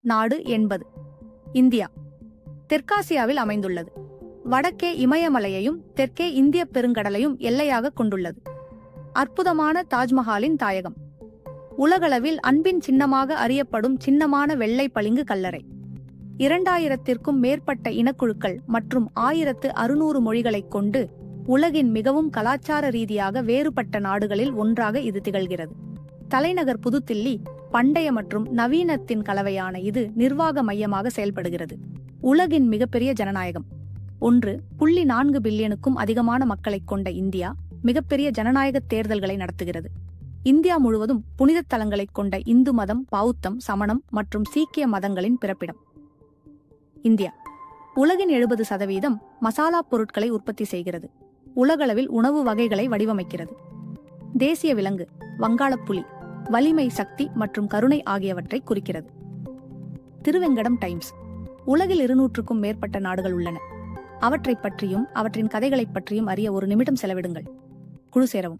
நாடு என்பது. இந்தியா தெற்காசியாவில் அமைந்துள்ளது. வடக்கே இமயமலையையும் தெற்கே இந்திய பெருங்கடலையும் எல்லையாக கொண்டுள்ளது. அற்புதமான தாஜ்மஹாலின் தாயகம். உலகளவில் அன்பின் சின்னமாக அறியப்படும் சின்னமான வெள்ளை பளிங்கு கல்லறை. 2000த்திற்கும் மேற்பட்ட இனக்குழுக்கள் மற்றும் 1600 மொழிகளைக் கொண்டு உலகின் மிகவும் கலாச்சார ரீதியாக வேறுபட்ட நாடுகளில் ஒன்றாக இது திகழ்கிறது. தலைநகர் புதுதில்லி பண்டைய மற்றும் நவீனத்தின் கலவையான இது நிர்வாக மையமாக செயல்படுகிறது. உலகின் மிகப்பெரிய ஜனநாயகம். 1.4 பில்லியனுக்கும் அதிகமான மக்களைக் கொண்ட இந்தியா மிகப்பெரிய ஜனநாயக தேர்தல்களை நடத்துகிறது. இந்தியா முழுவதும் புனித தலங்களைக் கொண்ட இந்து மதம், பௌத்தம், சமணம் மற்றும் சீக்கிய மதங்களின் பிறப்பிடம். இந்தியா உலகின் 70% மசாலா பொருட்களை உற்பத்தி செய்கிறது. உலகளவில் உணவு வகைகளை வடிவமைக்கிறது. தேசிய விலங்கு வங்காளப்புலி வலிமை, சக்தி மற்றும் கருணை ஆகியவற்றை குறிக்கிறது. திருவெங்கடம் டைம்ஸ். உலகில் 200க்கும் மேற்பட்ட நாடுகள் உள்ளன. அவற்றைப் பற்றியும் அவற்றின் கதைகளைப் பற்றியும் அறிய ஒரு நிமிடம் செலவிடுங்கள். குழு சேரவும்.